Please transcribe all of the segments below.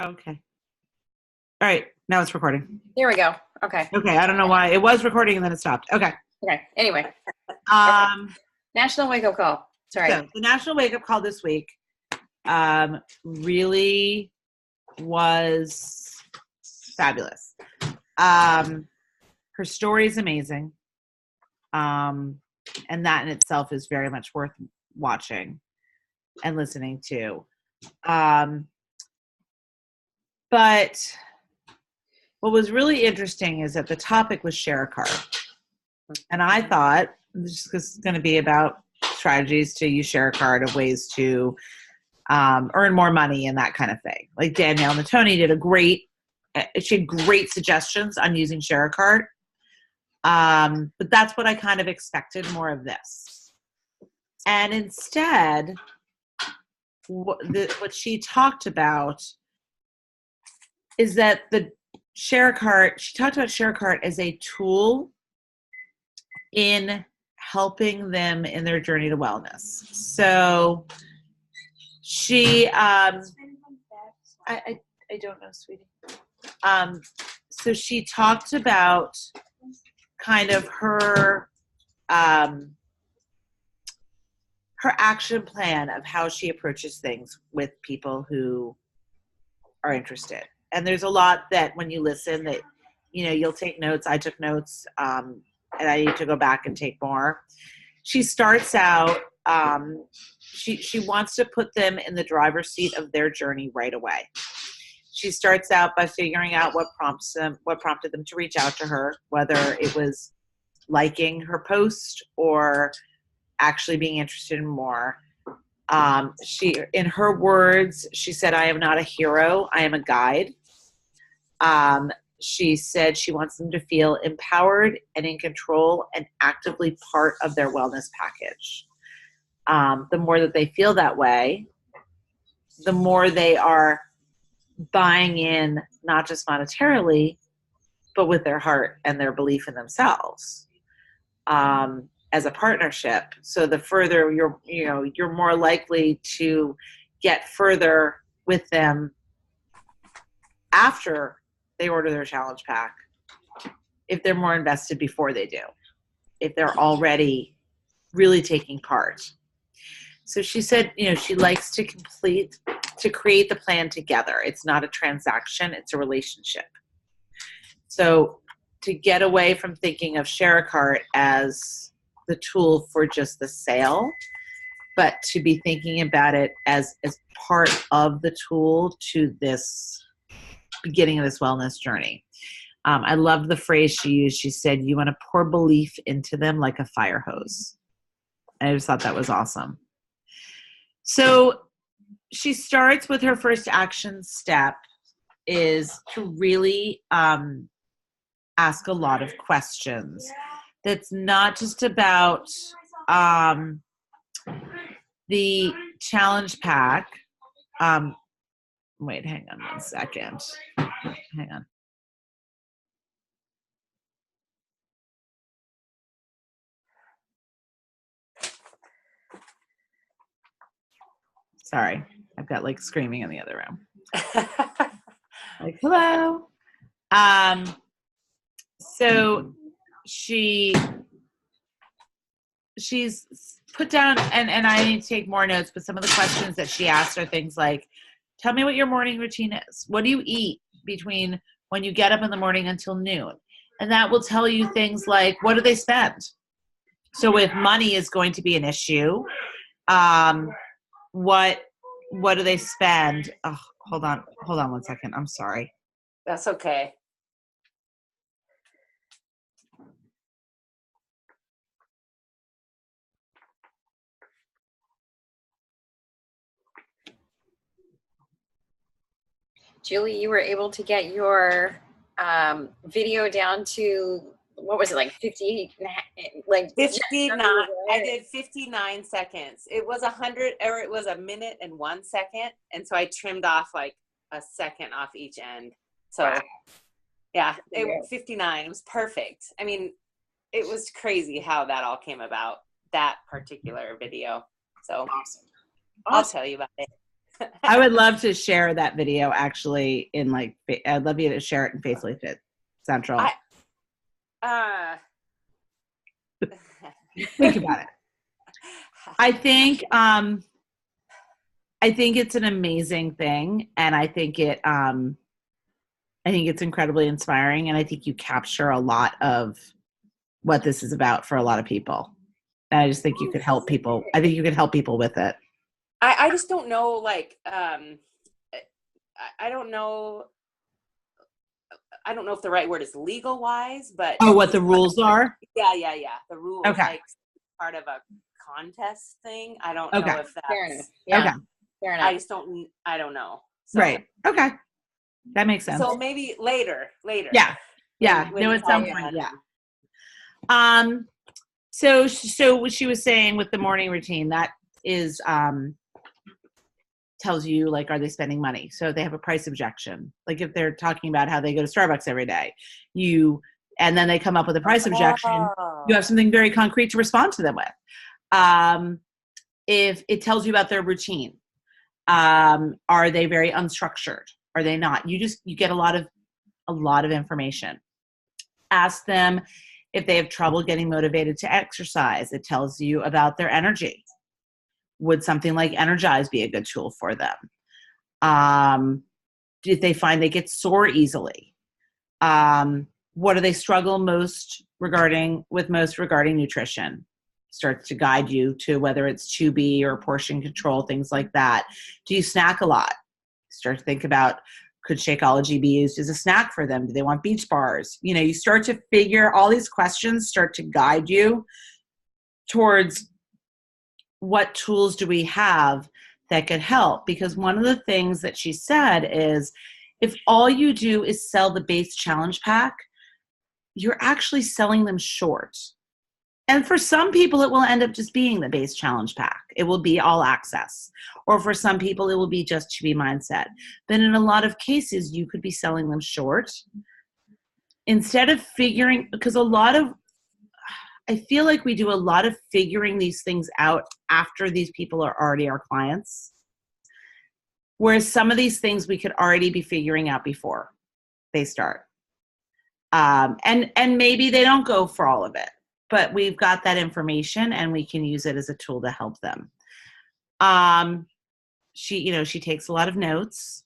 Okay. All right. Now it's recording. Here we go. Okay. Okay. I don't know why. It was recording and then it stopped. Okay. Okay. Anyway. National Wake Up Call. Sorry. So the National Wake Up Call this week really was fabulous. Her story is amazing. And that in itself is very much worth watching and listening to. But what was really interesting is that the topic was share a card. And I thought this is going to be about strategies to use share a card of ways to earn more money and that kind of thing. Like Danielle Natoni she had great suggestions on using share a card. But that's what I kind of expected more of this. And instead, what she talked about is that she talked about share a card as a tool in helping them in their journey to wellness. So she, I don't know, sweetie. So she talked about kind of her action plan of how she approaches things with people who are interested. And there's a lot that when you listen that, you'll take notes. I took notes, and I need to go back and take more. She starts out, she wants to put them in the driver's seat of their journey right away. She starts out by figuring out what prompted them to reach out to her, whether it was liking her post or actually being interested in more. In her words, she said, "I am not a hero. I am a guide." She said she wants them to feel empowered and in control and actively part of their wellness package. The more that they feel that way, the more they are buying in, not just monetarily, but with their heart and their belief in themselves as a partnership. So the further you're more likely to get further with them after they order their challenge pack, if they're more invested before they do, if they're already really taking part. So she said, she likes to create the plan together. It's not a transaction, it's a relationship. So to get away from thinking of Share a Cart as the tool for just the sale, but to be thinking about it as part of the tool to this beginning of this wellness journey. I love the phrase she used. She said, "You want to pour belief into them like a fire hose." And I just thought that was awesome. So she starts with her first action step is to really ask a lot of questions. That's not just about the challenge pack. Wait, hang on one second. Hang on. Sorry, I've got screaming in the other room. Hello. So she's put down, and I need to take more notes, but some of the questions that she asked are things like, tell me what your morning routine is. What do you eat between when you get up in the morning until noon? And that will tell you things like, what do they spend? So if money is going to be an issue, what do they spend? Oh, hold on 1 second. I'm sorry. That's okay. Julie, you were able to get your video down to, what was it, 50, 59. I did 59 seconds. It was 100, or it was 1 minute and 1 second. And so I trimmed off a second off each end. So wow. Yeah, it was 59. It was perfect. I mean, it was crazy how that all came about, that particular video. So awesome. I'll tell you about it. I would love to share that video actually in like, I'd love you to share it in Faithfully Fit Central. Think about it. I think it's an amazing thing, and I think it's incredibly inspiring, and I think you capture a lot of what this is about for a lot of people. And I just think you could help people. I think you could help people with it. I just don't know, like, I don't know. I don't know if the right word is legal wise, but What the rules are? Yeah. The rules, Okay. like part of a contest thing. I don't Okay. know if Fair enough. that's. Yeah. Okay. Fair I enough. just don't. I don't know. So, Right. Okay. That makes sense. So maybe later. Yeah. Yeah. When No, it's at some all point. done. Yeah. So what she was saying with the morning routine, that is, tells you, like, are they spending money? So if they have a price objection, like if they're talking about how they go to Starbucks every day, and then they come up with a price objection, you have something very concrete to respond to them with. If it tells you about their routine, are they very unstructured? Are they not? You get a lot of information. Ask them if they have trouble getting motivated to exercise. It tells you about their energy. Would something like Energize be a good tool for them? If they find they get sore easily? What do they struggle most regarding nutrition? Starts to guide you to whether it's 2B or portion control, things like that. Do you snack a lot? Start to think about, could Shakeology be used as a snack for them? Do they want beach bars? You start to figure, all these questions start to guide you towards what tools do we have that could help. Because one of the things that she said is, if all you do is sell the base challenge pack, you're actually selling them short. And for some people, it will end up just being the base challenge pack. It will be all access. Or for some people, it will be just 2B mindset. But in a lot of cases, you could be selling them short. Instead of figuring, because I feel like we do a lot of figuring these things out after these people are already our clients. Whereas some of these things we could already be figuring out before they start. And maybe they don't go for all of it, but we've got that information and we can use it as a tool to help them. She takes a lot of notes.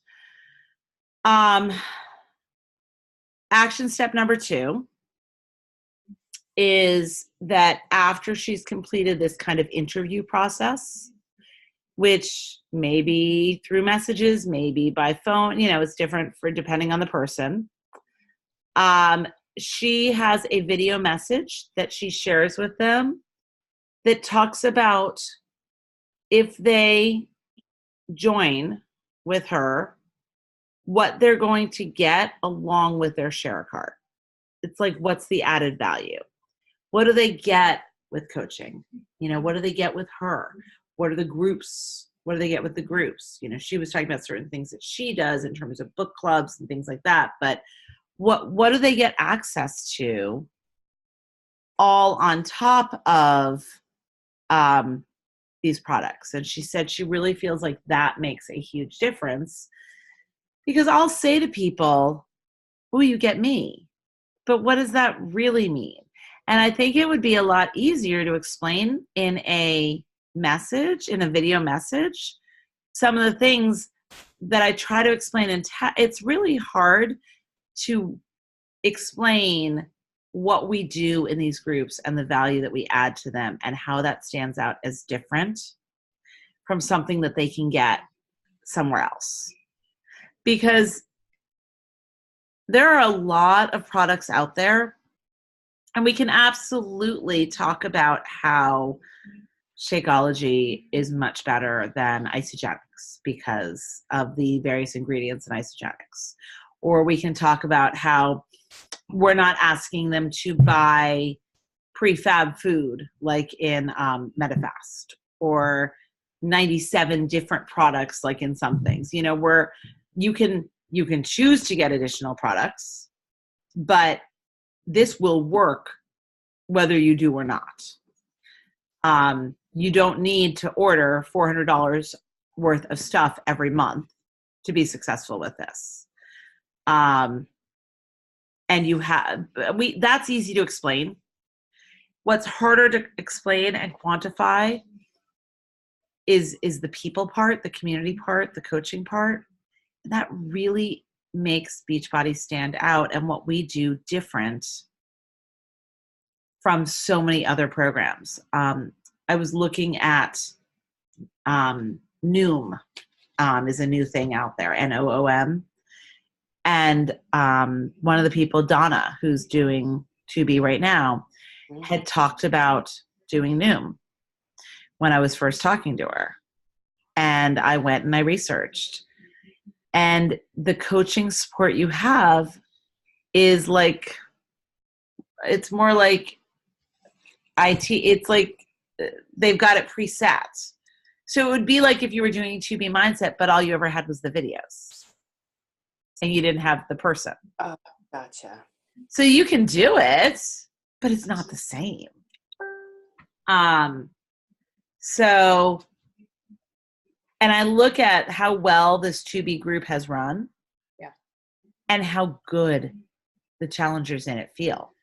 Action step number 2 is that after she's completed this kind of interview process, which maybe through messages, maybe by phone, it's different depending on the person. She has a video message that she shares with them that talks about, if they join with her, what they're going to get along with their share cart. It's like, what's the added value? What do they get with coaching? What do they get with her? What are the groups? What do they get with the groups? She was talking about certain things that she does in terms of book clubs and things like that. But what do they get access to, all on top of these products? And she said she really feels like that makes a huge difference, because I'll say to people, "Oh, you get me," but what does that really mean? And I think it would be a lot easier to explain in a video message, some of the things that I try to explain it's really hard to explain what we do in these groups and the value that we add to them and how that stands out as different from something that they can get somewhere else. Because there are a lot of products out there, and we can absolutely talk about how Shakeology is much better than Isagenix because of the various ingredients in Isagenix. Or we can talk about how we're not asking them to buy prefab food like in Medifast, or 97 different products like in some things. Where you can choose to get additional products, but this will work whether you do or not. You don't need to order $400 worth of stuff every month to be successful with this. And that's easy to explain. What's harder to explain and quantify is the people part, the community part, the coaching part. And that really makes Beachbody stand out and what we do different from so many other programs. I was looking at Noom is a new thing out there, Noom. And one of the people, Donna, who's doing 2B right now, had talked about doing Noom when I was first talking to her. And I went and I researched. And the coaching support you have is like, it's more like IT. It's like they've got it preset. So it would be like if you were doing 2B Mindset, but all you ever had was the videos and you didn't have the person. Oh, gotcha. So you can do it, but it's not the same. And I look at how well this 2B group has run, and how good the challengers in it feel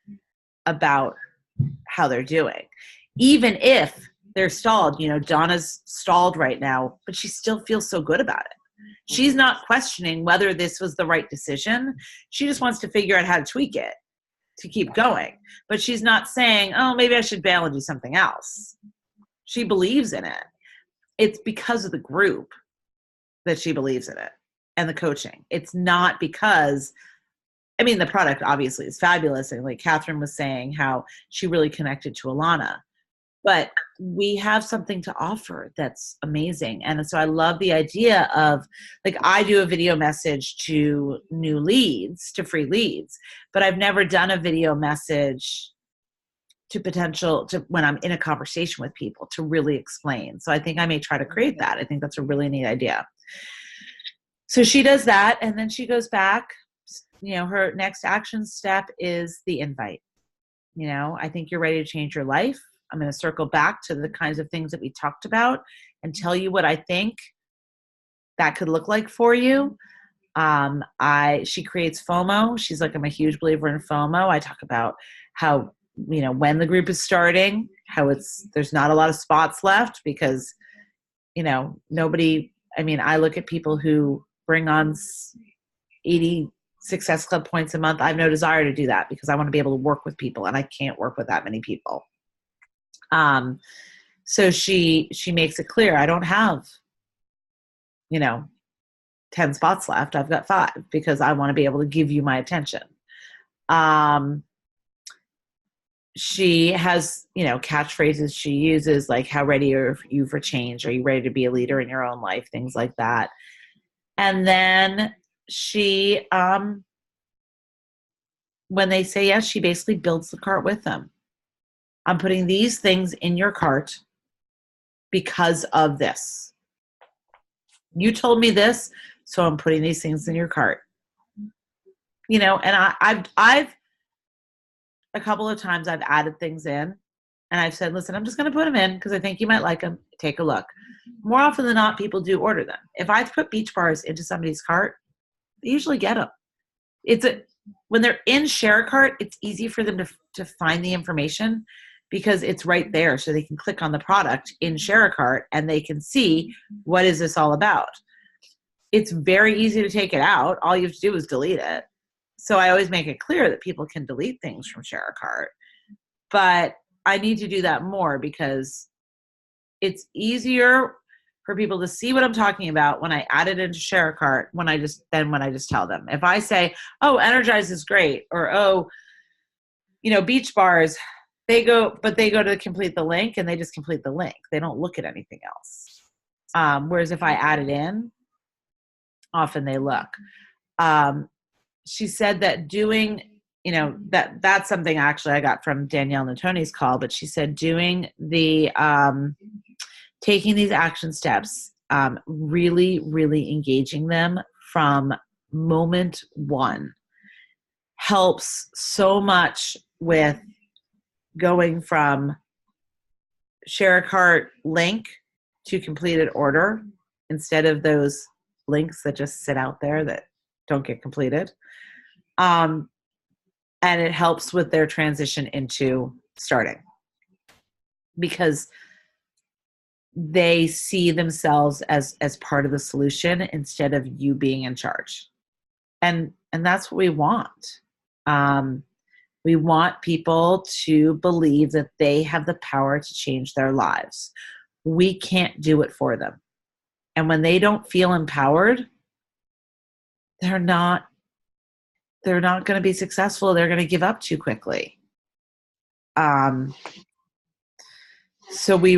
about how they're doing. Even if they're stalled, Donna's stalled right now, but she still feels so good about it. She's not questioning whether this was the right decision. She just wants to figure out how to tweak it to keep going. But she's not saying, oh, maybe I should bail and do something else. She believes in it. It's because of the group that she believes in it and the coaching. It's not because, the product obviously is fabulous. And like Catherine was saying, how she really connected to Alana. But we have something to offer that's amazing. And so I love the idea of, like, I do a video message to new leads, to free leads, but I've never done a video message to when I'm in a conversation with people to really explain. So I think I may try to create that. I think that's a really neat idea. So she does that, and then she goes back. Her next action step is the invite. I think you're ready to change your life. I'm going to circle back to the kinds of things that we talked about and tell you what I think that could look like for you. She creates FOMO. She's like, I'm a huge believer in FOMO. I talk about how, when the group is starting, how there's not a lot of spots left because, nobody, I look at people who bring on 80 Success Club points a month. I have no desire to do that because I want to be able to work with people, and I can't work with that many people. So she makes it clear, I don't have, 10 spots left. I've got 5 because I want to be able to give you my attention. She has, catchphrases she uses, like, how ready are you for change? Are you ready to be a leader in your own life? Things like that. And then she, when they say yes, she basically builds the cart with them. I'm putting these things in your cart because of this. You told me this, so I'm putting these things in your cart. And I've a couple of times I've added things in, and I've said, listen, I'm just going to put them in because I think you might like them. Take a look. More often than not, people do order them. If I put Beach Bars into somebody's cart, they usually get them. When they're in Share a Cart, it's easy for them to find the information because it's right there. So they can click on the product in Share a Cart and they can see, what is this all about? It's very easy to take it out. All you have to do is delete it. So I always make it clear that people can delete things from Share a Cart. But I need to do that more because it's easier for people to see what I'm talking about when I add it into Share a Cart when I just tell them. If I say, oh, Energize is great, or Beach Bars, they go to complete the link and they just complete the link. They don't look at anything else. Whereas if I add it in, often they look. She said that doing, that's something actually I got from Danielle Natoni's call, but she said doing the, taking these action steps, really, really engaging them from moment one helps so much with going from Share a Cart link to completed order instead of those links that just sit out there that don't get completed. And it helps with their transition into starting, because they see themselves as part of the solution instead of you being in charge. And that's what we want. We want people to believe that they have the power to change their lives. We can't do it for them. And when they don't feel empowered, they're not going to be successful. They're going to give up too quickly. So we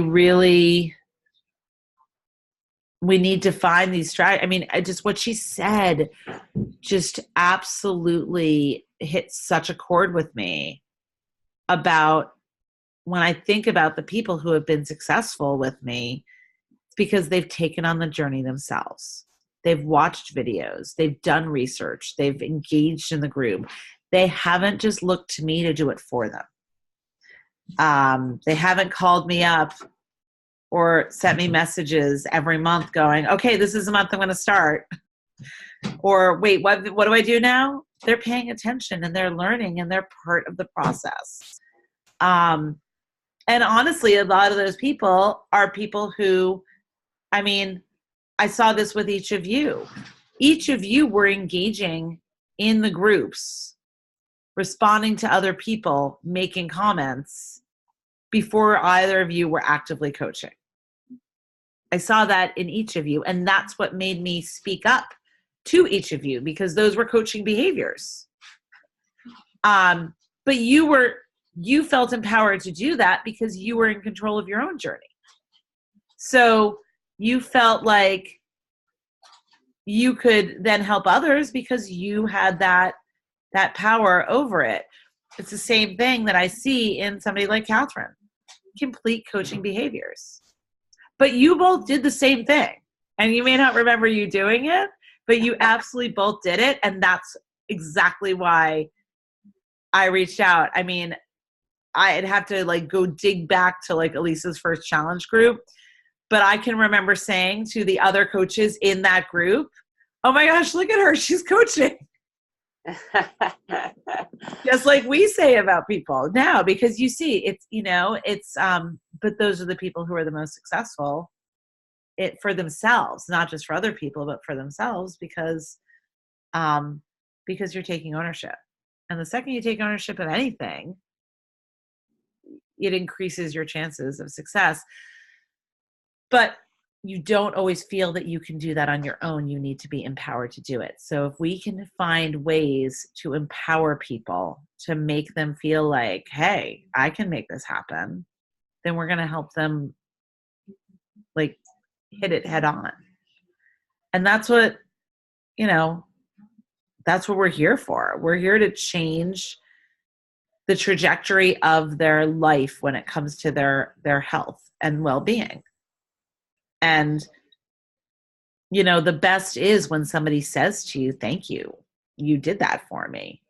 need to find these strategies. I mean, just what she said just absolutely hit such a chord with me about when I think about the people who have been successful with me, it's because they've taken on the journey themselves. They've watched videos, they've done research, they've engaged in the group. They haven't just looked to me to do it for them. They haven't called me up or sent me messages every month going, okay, this is the month I'm going to start. Or wait, what do I do now? They're paying attention and they're learning and they're part of the process. And honestly, a lot of those people are people who, I mean, I saw this with each of you. Each of you were engaging in the groups, responding to other people, making comments before either of you were actively coaching. I saw that in each of you, and that's what made me speak up to each of you, because those were coaching behaviors. But you felt empowered to do that because you were in control of your own journey. So you felt like you could then help others because you had that power over it. It's the same thing that I see in somebody like Catherine. Complete coaching behaviors. But you both did the same thing. And you may not remember you doing it, but you absolutely both did it. And that's exactly why I reached out. I mean, I'd have to go dig back to Elisa's first challenge group. But I can remember saying to the other coaches in that group, oh my gosh, look at her. She's coaching. Just like we say about people now, because you see, but those are the people who are the most successful for themselves, not just for other people, but for themselves, because you're taking ownership. And the second you take ownership of anything, it increases your chances of success. But you don't always feel that you can do that on your own. You need to be empowered to do it. So if we can find ways to empower people, to make them feel like, hey, I can make this happen, then we're going to help them hit it head on. And that's what, that's what we're here for. We're here to change the trajectory of their life when it comes to their health and well-being. And, the best is when somebody says to you, thank you, you did that for me.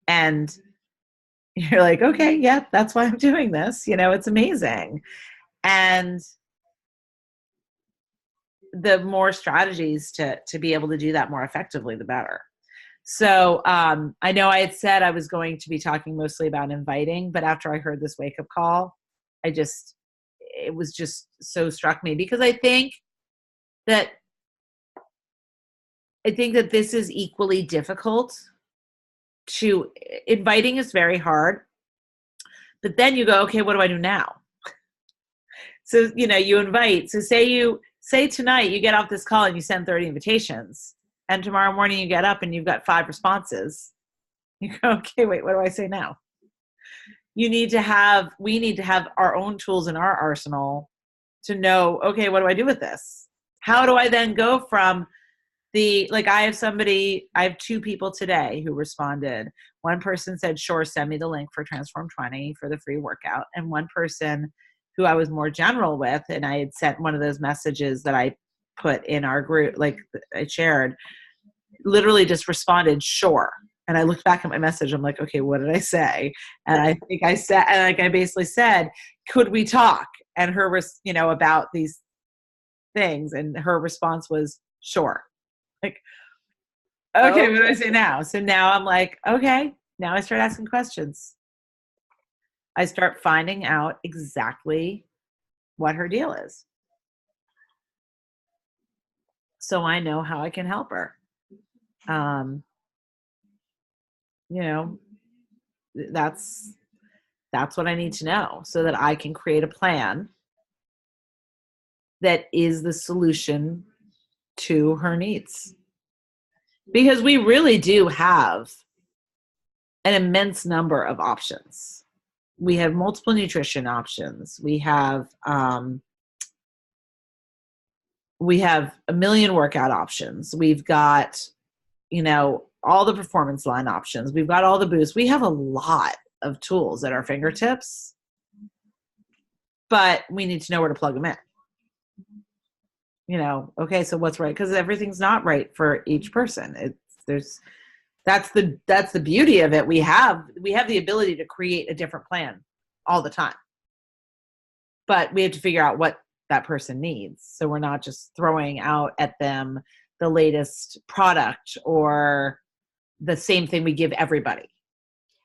And you're like, okay, yeah, that's why I'm doing this. It's amazing. And the more strategies to be able to do that more effectively, the better. So I know I had said I was going to be talking mostly about inviting, but after I heard this wake-up call, it was just so struck me, because I think that this is equally difficult. Inviting is very hard, but then you go, okay, what do I do now? So, you invite. So say tonight you get off this call and you send 30 invitations, and tomorrow morning you get up and you've got 5 responses. You go, okay, wait, what do I say now? We need to have our own tools in our arsenal to know, okay, what do I do with this? How do I then go from I have 2 people today who responded. One person said, sure, send me the link for Transform 20 for the free workout. And one person who I was more general with, and I had sent one of those messages that I put in our group, I shared, literally just responded, sure. And I looked back at my message. I'm like, okay, what did I say? And I think I said, I basically said, could we talk? And her was, about these things. And her response was, sure. Like, okay, what do I say now? So now I'm like, okay, now I start asking questions. I start finding out exactly what her deal is. So I know how I can help her. You know, that's what I need to know so that I can create a plan that is the solution to her needs. Because we really do have an immense number of options. We have multiple nutrition options. We have a million workout options. We've got, all the performance line options. We've got all the boosts. We have a lot of tools at our fingertips, but we need to know where to plug them in. Okay, so what's right? Because everything's not right for each person. That's the beauty of it. We have the ability to create a different plan all the time, but we have to figure out what that person needs. So we're not just throwing out at them the latest product or the same thing we give everybody.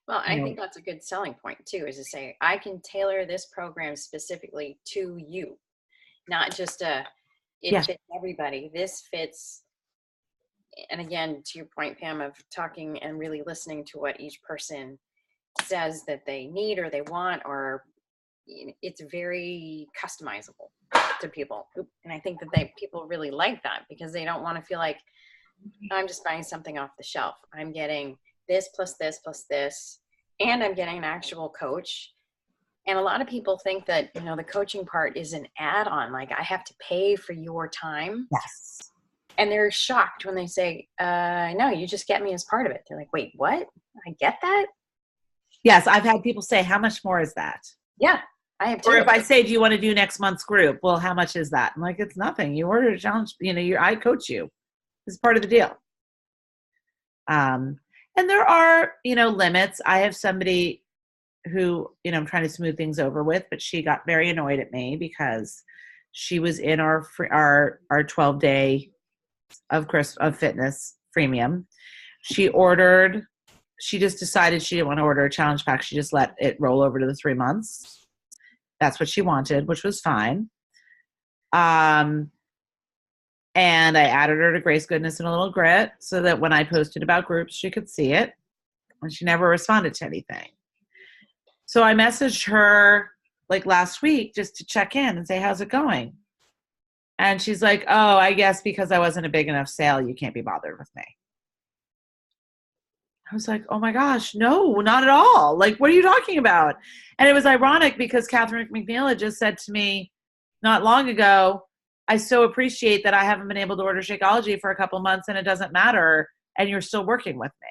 Well, I think that's a good selling point too, is to say, I can tailor this program specifically to you, not just fits everybody. This fits. And again, to your point, Pam, of talking and really listening to what each person says that they need or they want, or it's very customizable to people. And I think that people really like that, because they don't want to feel like I'm just buying something off the shelf. I'm getting this plus this plus this, and I'm getting an actual coach. And a lot of people think that, the coaching part is an add-on, like I have to pay for your time. Yes. And they're shocked when they say, no, you just get me as part of it. They're like, wait, what? I get that? Yes, I've had people say, how much more is that? Yeah, I have too. Or if I say, do you want to do next month's group? Well, how much is that? I'm like, it's nothing. You ordered a challenge, I coach you. It's part of the deal. And there are, limits. I have somebody who, I'm trying to smooth things over with, but she got very annoyed at me because she was in our 12-day of fitness freemium. She just decided she didn't want to order a challenge pack. She just let it roll over to the 3 months. That's what she wanted, which was fine. And I added her to Grace Goodness and a Little Grit so that when I posted about groups, she could see it. And she never responded to anything. So I messaged her like last week just to check in and say, how's it going? And she's like, oh, I guess because I wasn't a big enough sale, you can't be bothered with me. I was like, oh my gosh, no, not at all. Like, what are you talking about? And it was ironic because Catherine McNeil had just said to me not long ago, I so appreciate that I haven't been able to order Shakeology for a couple months and it doesn't matter. And you're still working with me.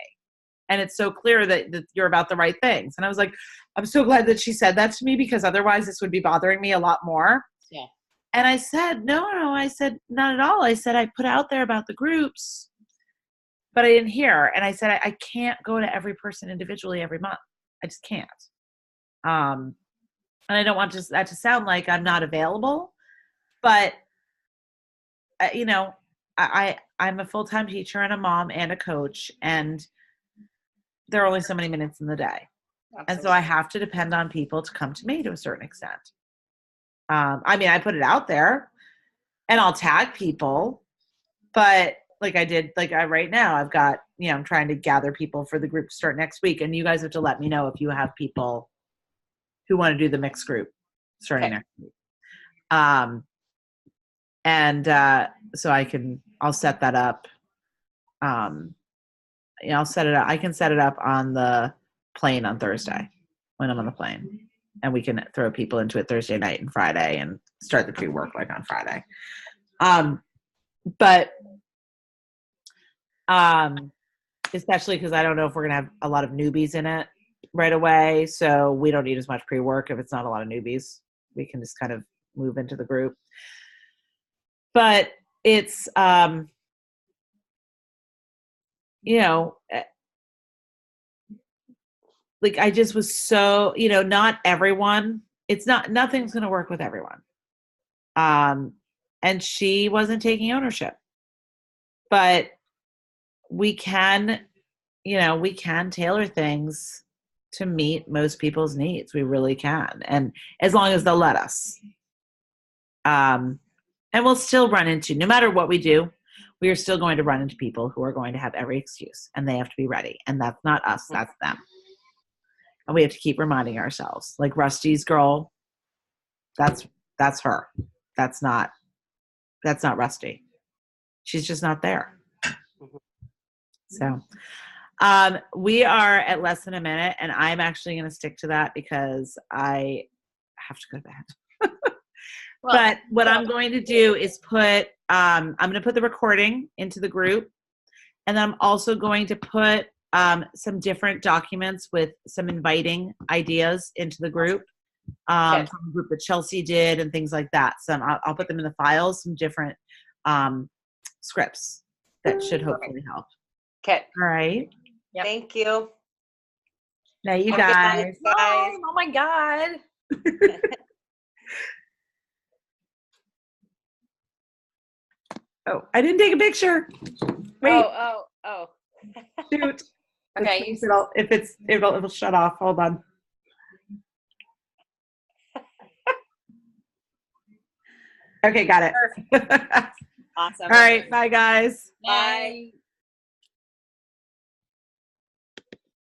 And it's so clear that you're about the right things. And I was like, I'm so glad that she said that to me, because otherwise this would be bothering me a lot more. Yeah. And I said, no, I said, not at all. I said, I put out there about the groups, but I didn't hear. And I said, I can't go to every person individually every month. I just can't. And I don't want that to sound like I'm not available, but I'm a full-time teacher and a mom and a coach, and there are only so many minutes in the day. Absolutely. And so I have to depend on people to come to me to a certain extent. I put it out there and I'll tag people, but like I did, right now I've got, I'm trying to gather people for the group to start next week. And you guys have to let me know if you have people who want to do the mixed group starting next week. So I'll set that up. I'll set it up. I can set it up on the plane on Thursday when I'm on the plane, and we can throw people into it Thursday night and Friday and start the pre-work on Friday. Especially because I don't know if we're going to have a lot of newbies in it right away. So we don't need as much pre-work if it's not a lot of newbies. We can just kind of move into the group. But it's, I just was so, not everyone, nothing's going to work with everyone. and she wasn't taking ownership. But we can, we can tailor things to meet most people's needs. We really can. And as long as they'll let us. And we'll still run into, no matter what we do, we are still going to run into people who are going to have every excuse, and they have to be ready. And that's not us, that's them. And we have to keep reminding ourselves, like Rusty's girl, that's her. That's not Rusty. She's just not there. So we are at less than a minute, and I'm actually going to stick to that because I have to go to bed. But what I'm going to do is I'm going to put the recording into the group, and then I'm also going to put some different documents with some inviting ideas into the group, from the group that Chelsea did and things like that. So I'll put them in the files, some different scripts that should hopefully help. Okay. All right. Yep. Thank you. Now you Have a good guys. night, guys. Oh my God. Oh, I didn't take a picture. Wait, Oh. shoot. Okay. It'll shut off. Hold on. Okay, got it. Awesome. All right, bye guys. Bye.